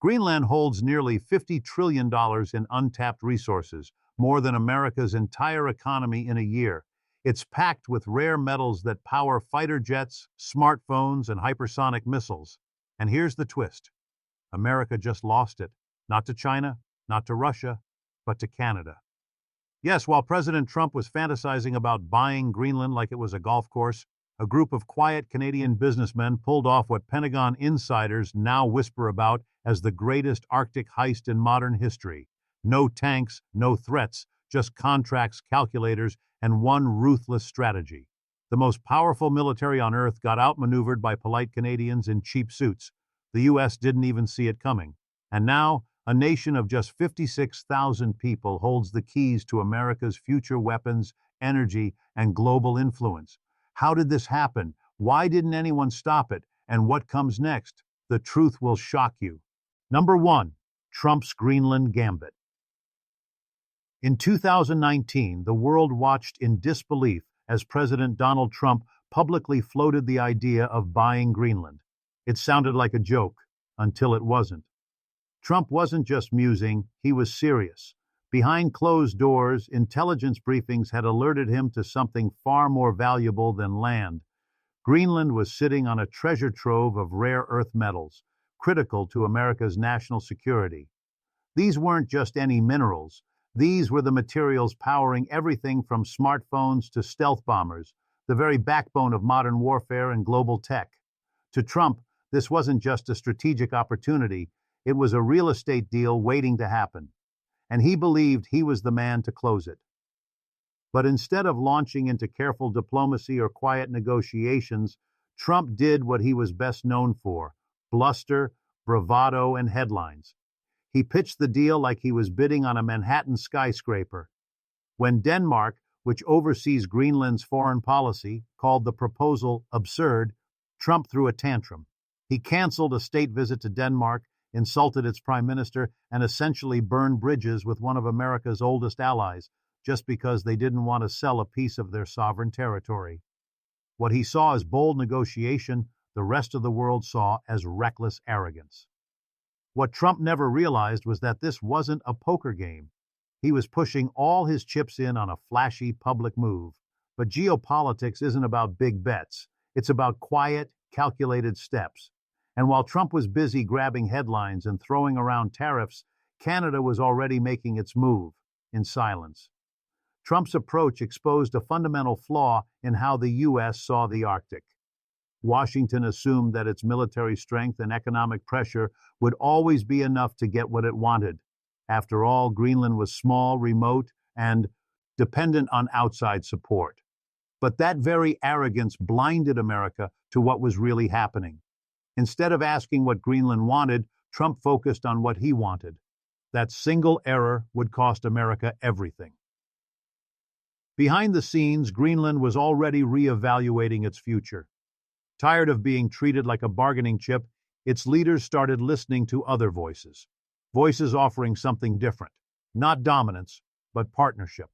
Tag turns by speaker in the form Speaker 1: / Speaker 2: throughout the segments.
Speaker 1: Greenland holds nearly $50 trillion in untapped resources, more than America's entire economy in a year. It's packed with rare metals that power fighter jets, smartphones, and hypersonic missiles. And here's the twist. America just lost it. Not to China, not to Russia, but to Canada. Yes, while President Trump was fantasizing about buying Greenland like it was a golf course, a group of quiet Canadian businessmen pulled off what Pentagon insiders now whisper about as the greatest Arctic heist in modern history. No tanks, no threats, just contracts, calculators, and one ruthless strategy. The most powerful military on Earth got outmaneuvered by polite Canadians in cheap suits. The U.S. didn't even see it coming. And now, a nation of just 56,000 people holds the keys to America's future weapons, energy, and global influence. How did this happen? Why didn't anyone stop it? And what comes next? The truth will shock you. Number 1. Trump's Greenland Gambit. In 2019, the world watched in disbelief as President Donald Trump publicly floated the idea of buying Greenland. It sounded like a joke, until it wasn't. Trump wasn't just musing, he was serious. Behind closed doors, intelligence briefings had alerted him to something far more valuable than land. Greenland was sitting on a treasure trove of rare earth metals, critical to America's national security. These weren't just any minerals. These were the materials powering everything from smartphones to stealth bombers, the very backbone of modern warfare and global tech. To Trump, this wasn't just a strategic opportunity, it was a real estate deal waiting to happen. And he believed he was the man to close it. But instead of launching into careful diplomacy or quiet negotiations, Trump did what he was best known for: bluster, bravado, and headlines. He pitched the deal like he was bidding on a Manhattan skyscraper. When Denmark, which oversees Greenland's foreign policy, called the proposal absurd, Trump threw a tantrum. He canceled a state visit to Denmark, insulted its prime minister, and essentially burned bridges with one of America's oldest allies, just because they didn't want to sell a piece of their sovereign territory. What he saw as bold negotiation, the rest of the world saw as reckless arrogance. What Trump never realized was that this wasn't a poker game. He was pushing all his chips in on a flashy public move. But geopolitics isn't about big bets. It's about quiet, calculated steps. And while Trump was busy grabbing headlines and throwing around tariffs, Canada was already making its move, in silence. Trump's approach exposed a fundamental flaw in how the U.S. saw the Arctic. Washington assumed that its military strength and economic pressure would always be enough to get what it wanted. After all, Greenland was small, remote, and dependent on outside support. But that very arrogance blinded America to what was really happening. Instead of asking what Greenland wanted, Trump focused on what he wanted. That single error would cost America everything. Behind the scenes, Greenland was already reevaluating its future. Tired of being treated like a bargaining chip, its leaders started listening to other voices. Voices offering something different. Not dominance, but partnership.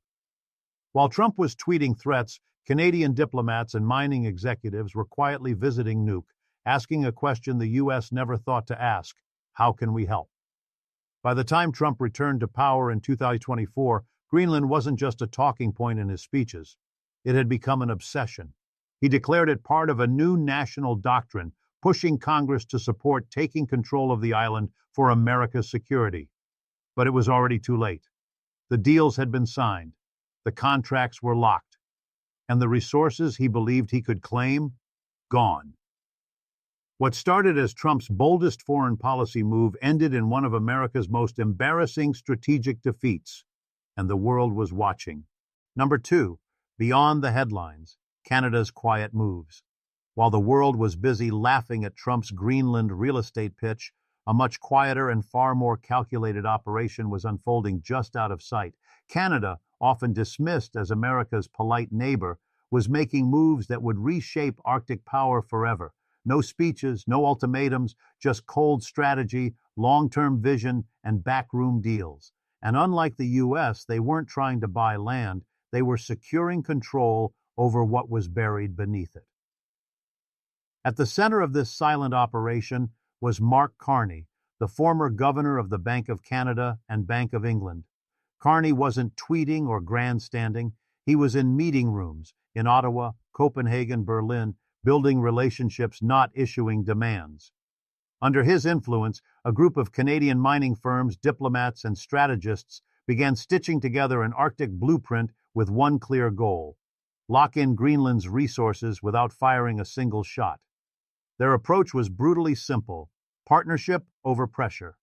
Speaker 1: While Trump was tweeting threats, Canadian diplomats and mining executives were quietly visiting Nuuk, asking a question the U.S. never thought to ask: how can we help? By the time Trump returned to power in 2024, Greenland wasn't just a talking point in his speeches. It had become an obsession. He declared it part of a new national doctrine, pushing Congress to support taking control of the island for America's security. But it was already too late. The deals had been signed. The contracts were locked. And the resources he believed he could claim? Gone. What started as Trump's boldest foreign policy move ended in one of America's most embarrassing strategic defeats, and the world was watching. Number 2, beyond the headlines, Canada's quiet moves. While the world was busy laughing at Trump's Greenland real estate pitch, a much quieter and far more calculated operation was unfolding just out of sight. Canada, often dismissed as America's polite neighbor, was making moves that would reshape Arctic power forever. No speeches, no ultimatums, just cold strategy, long-term vision, and backroom deals. And unlike the U.S., they weren't trying to buy land, they were securing control over what was buried beneath it. At the center of this silent operation was Carney, the former governor of the Bank of Canada and Bank of England. Carney wasn't tweeting or grandstanding. He was in meeting rooms in Ottawa, Copenhagen, Berlin, building relationships, not issuing demands. Under his influence, a group of Canadian mining firms, diplomats, and strategists began stitching together an Arctic blueprint with one clear goal: lock in Greenland's resources without firing a single shot. Their approach was brutally simple: partnership over pressure.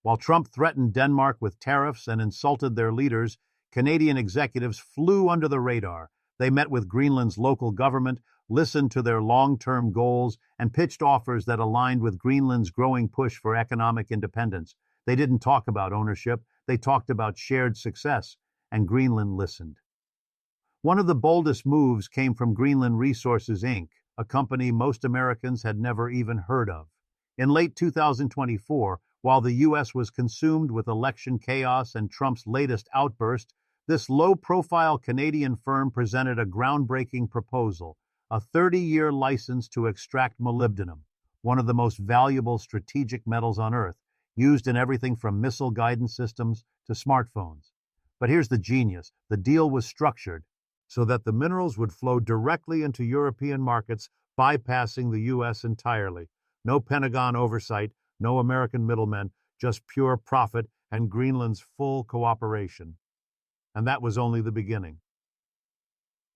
Speaker 1: While Trump threatened Denmark with tariffs and insulted their leaders, Canadian executives flew under the radar. They met with Greenland's local government, listened to their long-term goals, and pitched offers that aligned with Greenland's growing push for economic independence. They didn't talk about ownership, they talked about shared success, and Greenland listened. One of the boldest moves came from Greenland Resources, Inc., a company most Americans had never even heard of. In late 2024, while the U.S. was consumed with election chaos and Trump's latest outburst, this low-profile Canadian firm presented a groundbreaking proposal: a 30-year license to extract molybdenum, one of the most valuable strategic metals on Earth, used in everything from missile guidance systems to smartphones. But here's the genius: the deal was structured so that the minerals would flow directly into European markets, bypassing the U.S. entirely. No Pentagon oversight, no American middlemen, just pure profit and Greenland's full cooperation. And that was only the beginning.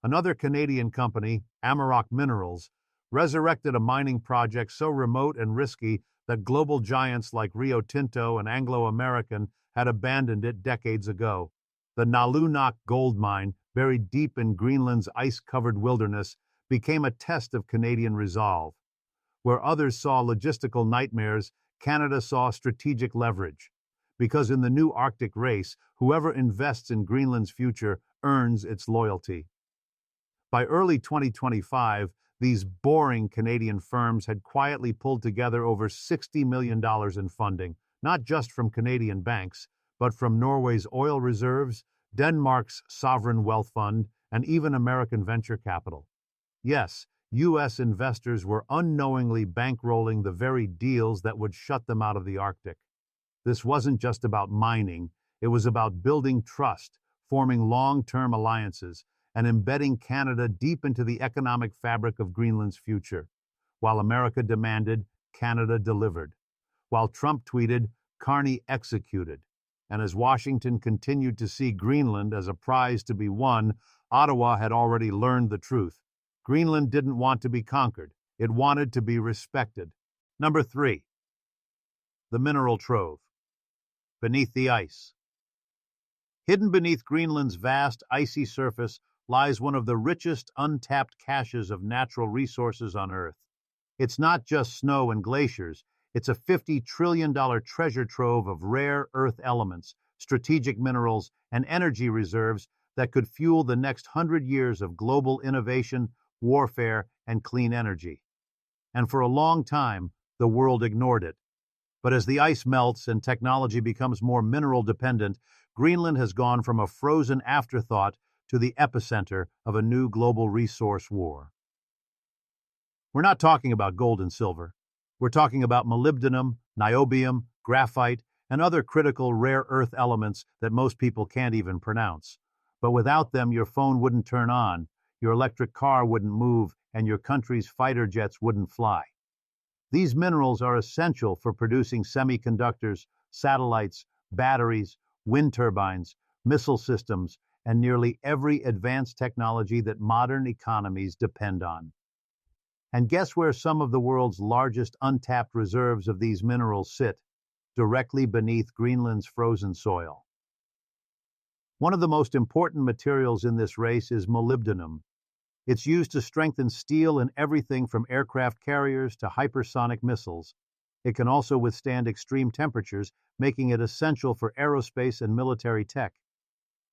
Speaker 1: Another Canadian company, Amaroq Minerals, resurrected a mining project so remote and risky that global giants like Rio Tinto and Anglo American had abandoned it decades ago. The Nalunaq gold mine, buried deep in Greenland's ice-covered wilderness, became a test of Canadian resolve. Where others saw logistical nightmares, Canada saw strategic leverage. Because in the new Arctic race, whoever invests in Greenland's future earns its loyalty. By early 2025, these boring Canadian firms had quietly pulled together over $60 million in funding, not just from Canadian banks, but from Norway's oil reserves, Denmark's sovereign wealth fund, and even American venture capital. Yes, U.S. investors were unknowingly bankrolling the very deals that would shut them out of the Arctic. This wasn't just about mining, it was about building trust, forming long-term alliances, and embedding Canada deep into the economic fabric of Greenland's future. While America demanded, Canada delivered. While Trump tweeted, Carney executed. And as Washington continued to see Greenland as a prize to be won, Ottawa had already learned the truth. Greenland didn't want to be conquered. It wanted to be respected. Number 3. The mineral trove. Beneath the ice. Hidden beneath Greenland's vast, icy surface lies one of the richest untapped caches of natural resources on Earth. It's not just snow and glaciers. It's a $50 trillion treasure trove of rare earth elements, strategic minerals, and energy reserves that could fuel the next 100 years of global innovation, warfare, and clean energy. And for a long time, the world ignored it. But as the ice melts and technology becomes more mineral-dependent, Greenland has gone from a frozen afterthought to the epicenter of a new global resource war. We're not talking about gold and silver. We're talking about molybdenum, niobium, graphite, and other critical rare earth elements that most people can't even pronounce. But without them, your phone wouldn't turn on, your electric car wouldn't move, and your country's fighter jets wouldn't fly. These minerals are essential for producing semiconductors, satellites, batteries, wind turbines, missile systems, and nearly every advanced technology that modern economies depend on. And guess where some of the world's largest untapped reserves of these minerals sit? Directly beneath Greenland's frozen soil. One of the most important materials in this race is molybdenum. It's used to strengthen steel in everything from aircraft carriers to hypersonic missiles. It can also withstand extreme temperatures, making it essential for aerospace and military tech.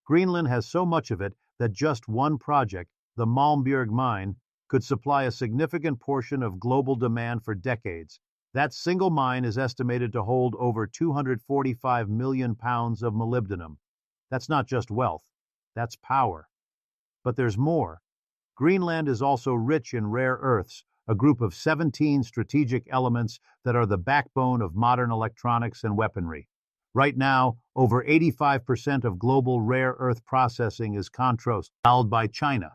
Speaker 1: Greenland has so much of it that just one project, the Malmbjerg mine, could supply a significant portion of global demand for decades. That single mine is estimated to hold over 245 million pounds of molybdenum. That's not just wealth, that's power. But there's more. Greenland is also rich in rare earths, a group of 17 strategic elements that are the backbone of modern electronics and weaponry. Right now, over 85% of global rare earth processing is controlled by China.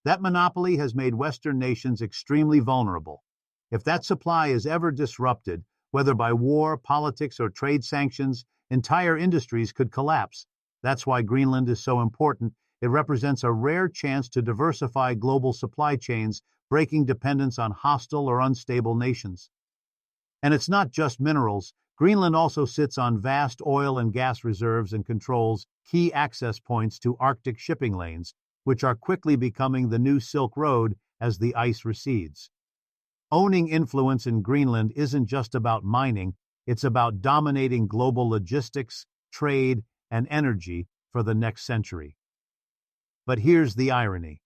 Speaker 1: That monopoly has made Western nations extremely vulnerable. If that supply is ever disrupted, whether by war, politics, or trade sanctions, entire industries could collapse. That's why Greenland is so important. It represents a rare chance to diversify global supply chains, breaking dependence on hostile or unstable nations. And it's not just minerals. Greenland also sits on vast oil and gas reserves and controls key access points to Arctic shipping lanes, which are quickly becoming the new Silk Road as the ice recedes. Owning influence in Greenland isn't just about mining, it's about dominating global logistics, trade, and energy for the next century. But here's the irony.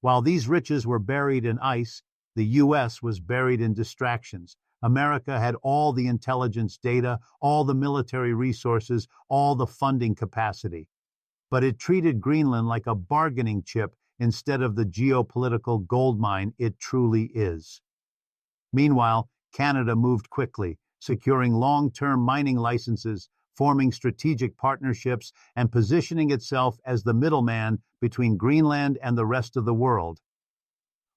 Speaker 1: While these riches were buried in ice, the U.S. was buried in distractions. America had all the intelligence data, all the military resources, all the funding capacity. But it treated Greenland like a bargaining chip instead of the geopolitical goldmine it truly is. Meanwhile, Canada moved quickly, securing long-term mining licenses, forming strategic partnerships, and positioning itself as the middleman between Greenland and the rest of the world.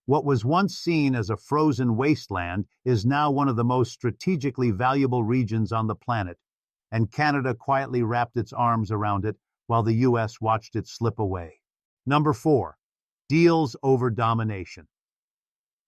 Speaker 1: What was once seen as a frozen wasteland is now one of the most strategically valuable regions on the planet, and Canada quietly wrapped its arms around it while the U.S. watched it slip away. Number 4. Deals over domination.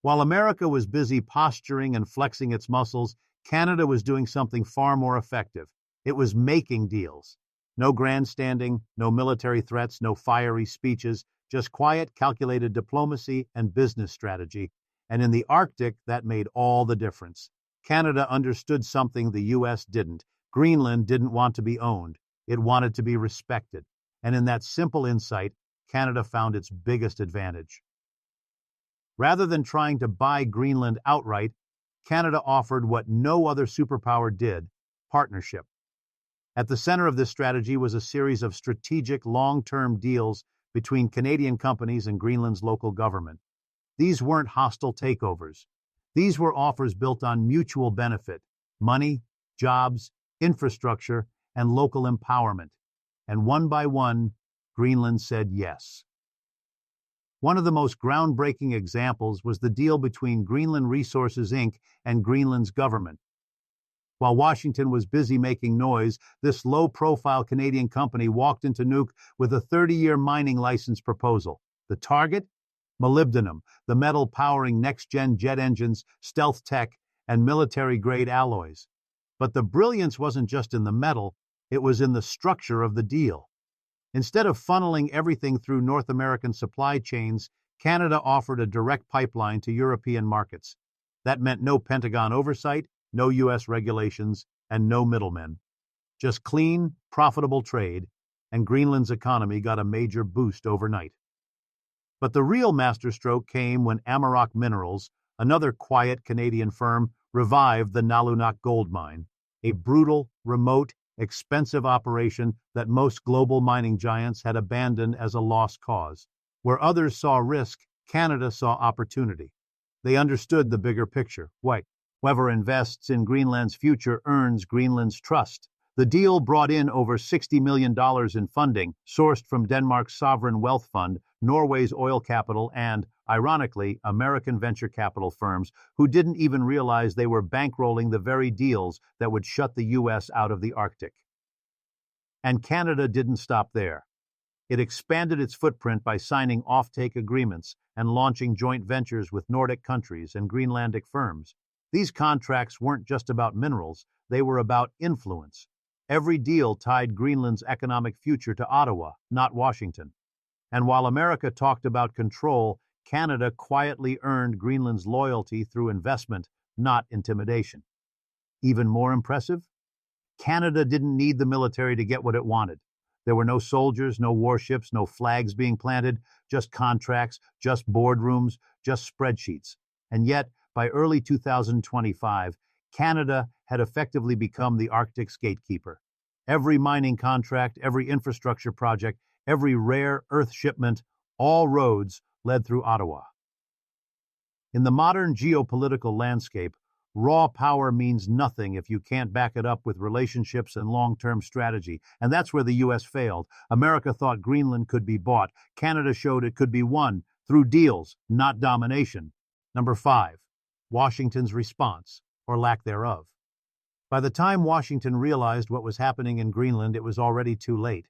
Speaker 1: While America was busy posturing and flexing its muscles, Canada was doing something far more effective. It was making deals. No grandstanding, no military threats, no fiery speeches, just quiet, calculated diplomacy and business strategy. And in the Arctic, that made all the difference. Canada understood something the U.S. didn't. Greenland didn't want to be owned. It wanted to be respected. And in that simple insight, Canada found its biggest advantage. Rather than trying to buy Greenland outright, Canada offered what no other superpower did: partnership. At the center of this strategy was a series of strategic long-term deals between Canadian companies and Greenland's local government. These weren't hostile takeovers. These were offers built on mutual benefit: money, jobs, infrastructure, and local empowerment. And one by one, Greenland said yes. One of the most groundbreaking examples was the deal between Greenland Resources, Inc. and Greenland's government. While Washington was busy making noise, this low-profile Canadian company walked into Nuuk with a 30-year mining license proposal. The target? Molybdenum, the metal powering next-gen jet engines, stealth tech, and military-grade alloys. But the brilliance wasn't just in the metal, it was in the structure of the deal. Instead of funneling everything through North American supply chains, Canada offered a direct pipeline to European markets. That meant no Pentagon oversight, no U.S. regulations, and no middlemen. Just clean, profitable trade, and Greenland's economy got a major boost overnight. But the real masterstroke came when Amaroq Minerals, another quiet Canadian firm, revived the Nalunak gold mine, a brutal, remote, expensive operation that most global mining giants had abandoned as a lost cause. Where others saw risk, Canada saw opportunity. They understood the bigger picture. Whoever invests in Greenland's future earns Greenland's trust. The deal brought in over $60 million in funding, sourced from Denmark's sovereign wealth fund, Norway's oil capital, and, ironically, American venture capital firms who didn't even realize they were bankrolling the very deals that would shut the U.S. out of the Arctic. And Canada didn't stop there. It expanded its footprint by signing offtake agreements and launching joint ventures with Nordic countries and Greenlandic firms. These contracts weren't just about minerals, they were about influence. Every deal tied Greenland's economic future to Ottawa, not Washington. And while America talked about control, Canada quietly earned Greenland's loyalty through investment, not intimidation. Even more impressive? Canada didn't need the military to get what it wanted. There were no soldiers, no warships, no flags being planted, just contracts, just boardrooms, just spreadsheets. And yet, by early 2025, Canada had effectively become the Arctic's gatekeeper. Every mining contract, every infrastructure project, every rare earth shipment, all roads led through Ottawa. In the modern geopolitical landscape, raw power means nothing if you can't back it up with relationships and long-term strategy, and that's where the U.S. failed. America thought Greenland could be bought. Canada showed it could be won through deals, not domination. Number 5. Washington's response, or lack thereof. By the time Washington realized what was happening in Greenland, it was already too late.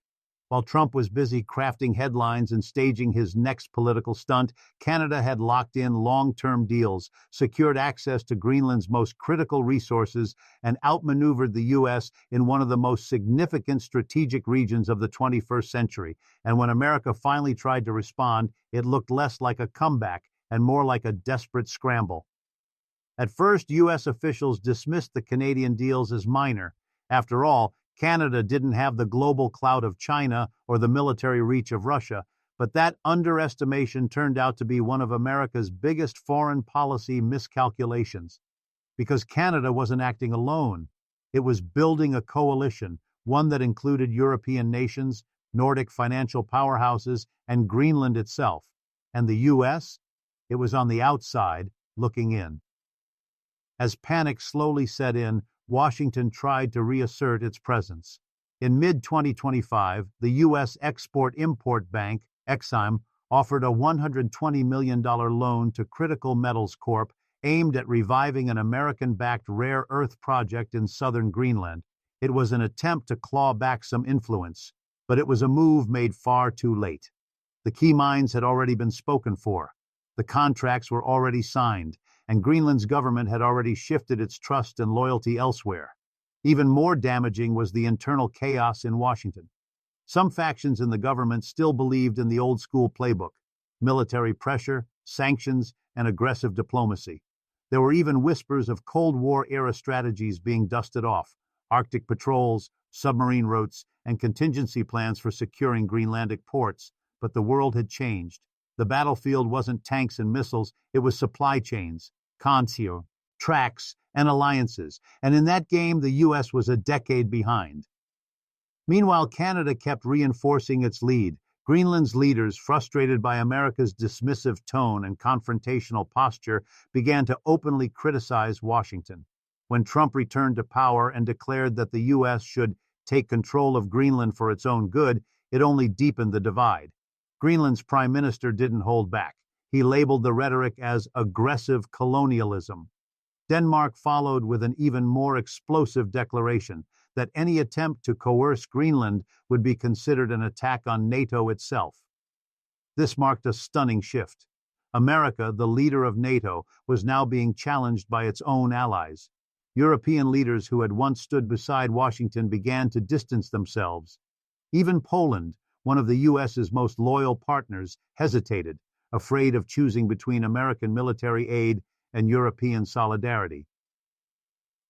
Speaker 1: While Trump was busy crafting headlines and staging his next political stunt, Canada had locked in long-term deals, secured access to Greenland's most critical resources, and outmaneuvered the U.S. in one of the most significant strategic regions of the 21st century. And when America finally tried to respond, it looked less like a comeback and more like a desperate scramble. At first, U.S. officials dismissed the Canadian deals as minor. After all, Canada didn't have the global clout of China or the military reach of Russia, but that underestimation turned out to be one of America's biggest foreign policy miscalculations. Because Canada wasn't acting alone. It was building a coalition, one that included European nations, Nordic financial powerhouses, and Greenland itself. And the U.S.? It was on the outside, looking in. As panic slowly set in, Washington tried to reassert its presence. In mid-2025, the U.S. Export-Import Bank, Exim, offered a $120 million loan to Critical Metals Corp. Aimed at reviving an American-backed rare earth project in southern Greenland. It was an attempt to claw back some influence, but it was a move made far too late. The key mines had already been spoken for. The contracts were already signed, and Greenland's government had already shifted its trust and loyalty elsewhere. Even more damaging was the internal chaos in Washington. Some factions in the government still believed in the old-school playbook: military pressure, sanctions, and aggressive diplomacy. There were even whispers of Cold War-era strategies being dusted off: Arctic patrols, submarine routes, and contingency plans for securing Greenlandic ports. But the world had changed. The battlefield wasn't tanks and missiles, it was supply chains, consio, tracks, and alliances, and in that game the U.S. was a decade behind. Meanwhile, Canada kept reinforcing its lead. Greenland's leaders, frustrated by America's dismissive tone and confrontational posture, began to openly criticize Washington. When Trump returned to power and declared that the U.S. should take control of Greenland for its own good, it only deepened the divide. Greenland's prime minister didn't hold back. He labeled the rhetoric as aggressive colonialism. Denmark followed with an even more explosive declaration that any attempt to coerce Greenland would be considered an attack on NATO itself. This marked a stunning shift. America, the leader of NATO, was now being challenged by its own allies. European leaders who had once stood beside Washington began to distance themselves. Even Poland, one of the U.S.'s most loyal partners, hesitated, afraid of choosing between American military aid and European solidarity.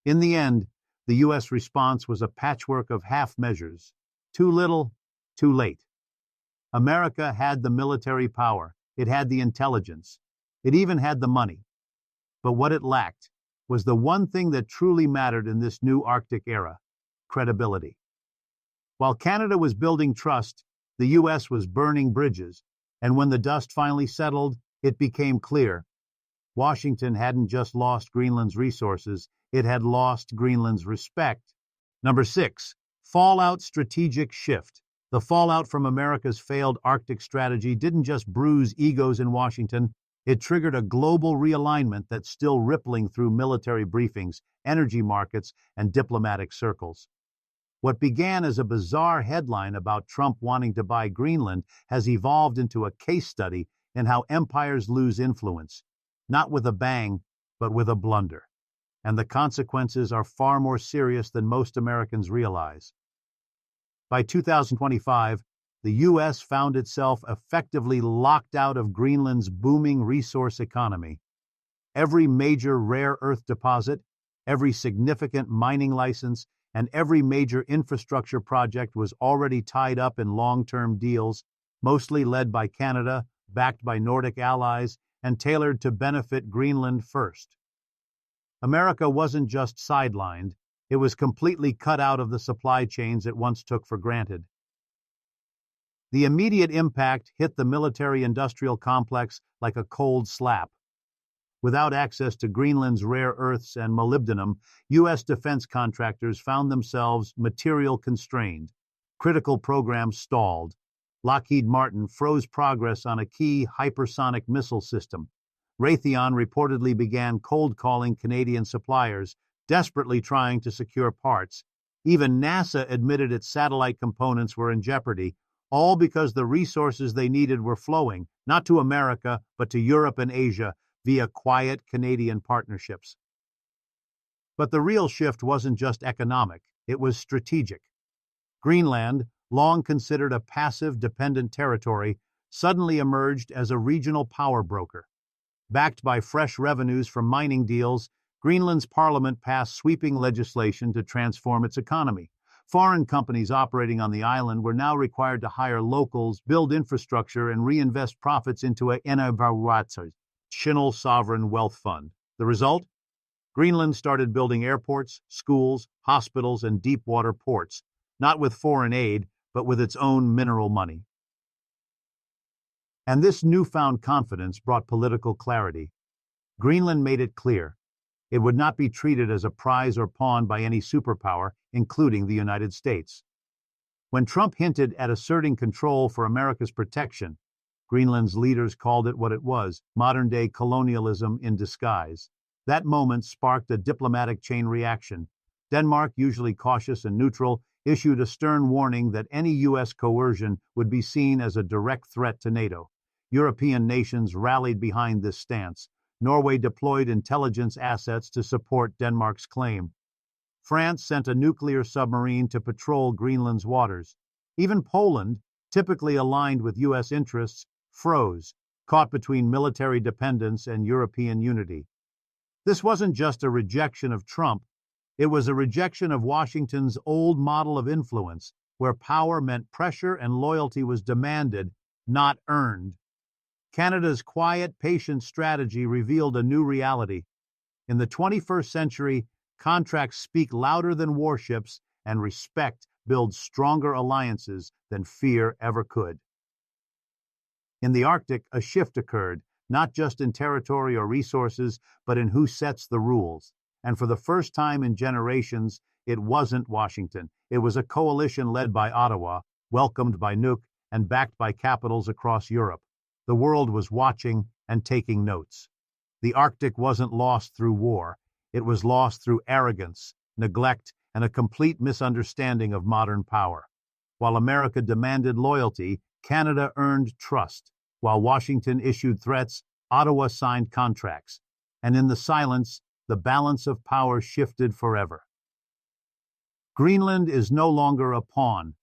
Speaker 1: In the end, the U.S. response was a patchwork of half measures. Too little, too late. America had the military power, it had the intelligence, it even had the money. But what it lacked was the one thing that truly mattered in this new Arctic era: credibility. While Canada was building trust, the U.S. was burning bridges, and when the dust finally settled, it became clear. Washington hadn't just lost Greenland's resources, it had lost Greenland's respect. Number 6. Fallout strategic shift. The fallout from America's failed Arctic strategy didn't just bruise egos in Washington, it triggered a global realignment that's still rippling through military briefings, energy markets, and diplomatic circles. What began as a bizarre headline about Trump wanting to buy Greenland has evolved into a case study in how empires lose influence, not with a bang, but with a blunder. And the consequences are far more serious than most Americans realize. By 2025, the U.S. found itself effectively locked out of Greenland's booming resource economy. Every major rare earth deposit, every significant mining license, and every major infrastructure project was already tied up in long-term deals, mostly led by Canada, backed by Nordic allies, and tailored to benefit Greenland first. America wasn't just sidelined, it was completely cut out of the supply chains it once took for granted. The immediate impact hit the military-industrial complex like a cold slap. Without access to Greenland's rare earths and molybdenum, U.S. defense contractors found themselves material constrained. Critical programs stalled. Lockheed Martin froze progress on a key hypersonic missile system. Raytheon reportedly began cold calling Canadian suppliers, desperately trying to secure parts. Even NASA admitted its satellite components were in jeopardy, all because the resources they needed were flowing, not to America, but to Europe and Asia, via quiet Canadian partnerships. But the real shift wasn't just economic, it was strategic. Greenland, long considered a passive, dependent territory, suddenly emerged as a regional power broker. Backed by fresh revenues from mining deals, Greenland's parliament passed sweeping legislation to transform its economy. Foreign companies operating on the island were now required to hire locals, build infrastructure, and reinvest profits into a national sovereign wealth fund. The result? Greenland started building airports, schools, hospitals, and deep-water ports, not with foreign aid, but with its own mineral money. And this newfound confidence brought political clarity. Greenland made it clear it would not be treated as a prize or pawn by any superpower, including the United States. When Trump hinted at asserting control for America's protection, Greenland's leaders called it what it was, modern-day colonialism in disguise. That moment sparked a diplomatic chain reaction. Denmark, usually cautious and neutral, issued a stern warning that any U.S. coercion would be seen as a direct threat to NATO. European nations rallied behind this stance. Norway deployed intelligence assets to support Denmark's claim. France sent a nuclear submarine to patrol Greenland's waters. Even Poland, typically aligned with U.S. interests, froze, caught between military dependence and European unity. This wasn't just a rejection of Trump, it was a rejection of Washington's old model of influence, where power meant pressure and loyalty was demanded, not earned. Canada's quiet, patient strategy revealed a new reality. In the 21st century, contracts speak louder than warships, and respect builds stronger alliances than fear ever could. In the Arctic, a shift occurred, not just in territory or resources, but in who sets the rules. And for the first time in generations, it wasn't Washington. It was a coalition led by Ottawa, welcomed by Nuuk, and backed by capitals across Europe. The world was watching and taking notes. The Arctic wasn't lost through war. It was lost through arrogance, neglect, and a complete misunderstanding of modern power. While America demanded loyalty, Canada earned trust. While Washington issued threats, Ottawa signed contracts. And in the silence, the balance of power shifted forever. Greenland is no longer a pawn.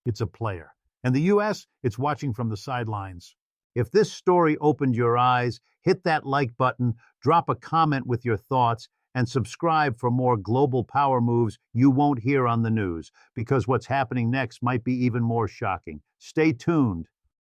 Speaker 1: It's a player. And the U.S., it's watching from the sidelines. If this story opened your eyes, hit that like button, drop a comment with your thoughts, and subscribe for more global power moves you won't hear on the news, because what's happening next might be even more shocking. Stay tuned.